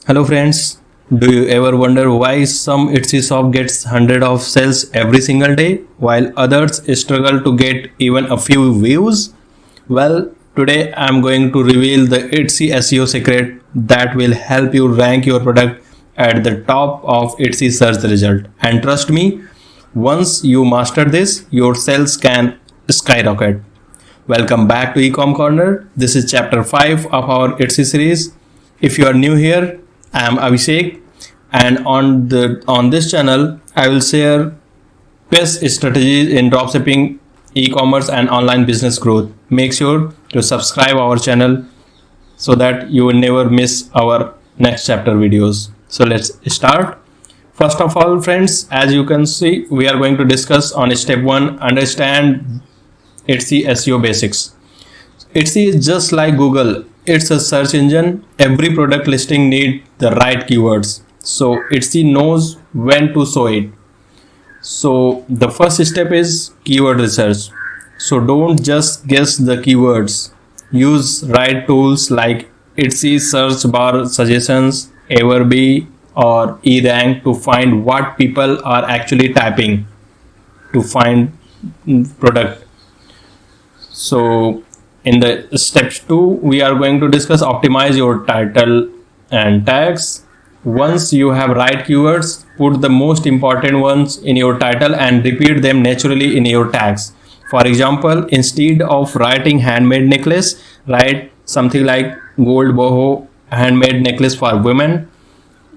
Hello friends, do you ever wonder why some Etsy shop gets hundred of sales every single day while others struggle to get even a few views? Well, today I'm going to reveal the Etsy SEO secret that will help you rank your product at the top of Etsy search result. And trust me, once you master this, your sales can skyrocket. Welcome back to EcomCorner. This is chapter 5 of our Etsy series. If you are new here, I am Abhishek, and on this channel I will share best strategies in dropshipping, e-commerce and online business growth. Make sure to subscribe our channel so that you will never miss our next chapter videos. So let's start. First of all, friends, as you can see, we are going to discuss on step 1, understand Etsy SEO basics. Etsy is just like Google. It's a search engine. Every product listing needs the right keywords. So Etsy knows when to show it. So the first step is keyword research. So don't just guess the keywords. Use right tools like Etsy search bar suggestions, Everbee or eRank to find what people are actually typing to find product. So in the step 2, we are going to discuss optimize your title and tags. Once you have right keywords, put the most important ones in your title and repeat them naturally in your tags. For example, instead of writing handmade necklace, write something like gold boho handmade necklace for women,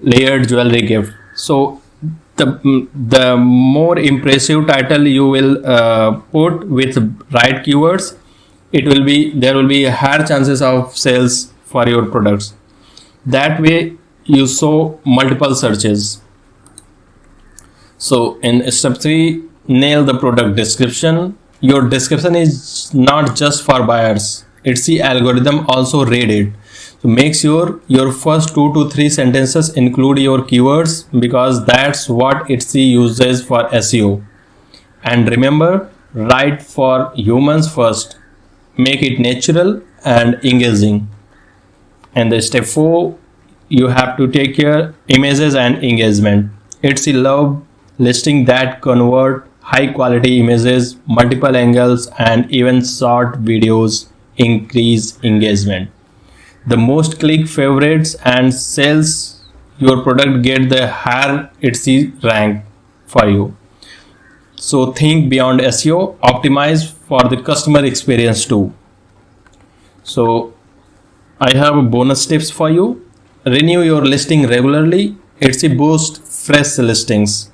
layered jewelry gift. So the more impressive title you will put with right keywords, there will be higher chances of sales for your products. That way you show multiple searches. So in step 3, nail the product description. Your description is not just for buyers. Etsy algorithm also read it. So make sure your first 2 to 3 sentences include your keywords because that's what Etsy uses for SEO. And remember, write for humans first. Make it natural and engaging. And the step 4, you have to take care images and engagement. Etsy love listing that convert high quality images, multiple angles and even short videos increase engagement. The most click, favorites and sales your product get, the higher Etsy rank for you. So think beyond SEO, optimize for the customer experience too. So I have bonus tips for you. Renew your listing regularly. Etsy boosts fresh listings.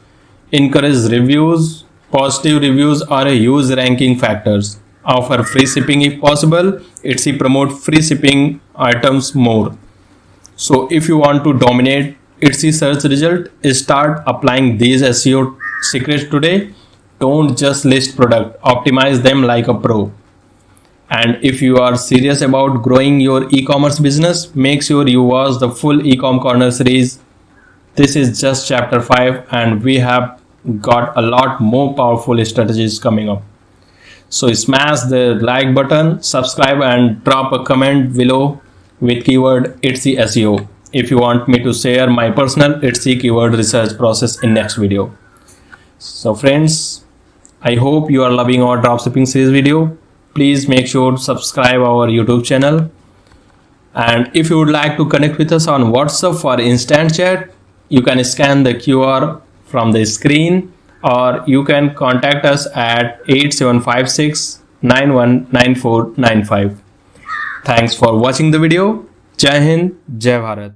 Encourage reviews. Positive reviews are a huge ranking factors. Offer free shipping if possible. Etsy promote free shipping items more. So if you want to dominate Etsy search result, start applying these SEO secrets today. Don't just list product, optimize them like a pro. And if you are serious about growing your e-commerce business, make sure you watch the full EcomCorner series. This is just chapter 5 and we have got a lot more powerful strategies coming up. So smash the like button, subscribe and drop a comment below with keyword Etsy SEO if you want me to share my personal Etsy keyword research process in next video. So friends, I hope you are loving our dropshipping series video. Please make sure to subscribe our YouTube channel. And if you would like to connect with us on WhatsApp for instant chat, you can scan the QR from the screen or you can contact us at 8756 919495. Thanks for watching the video. Jai Hind, Jai Bharat.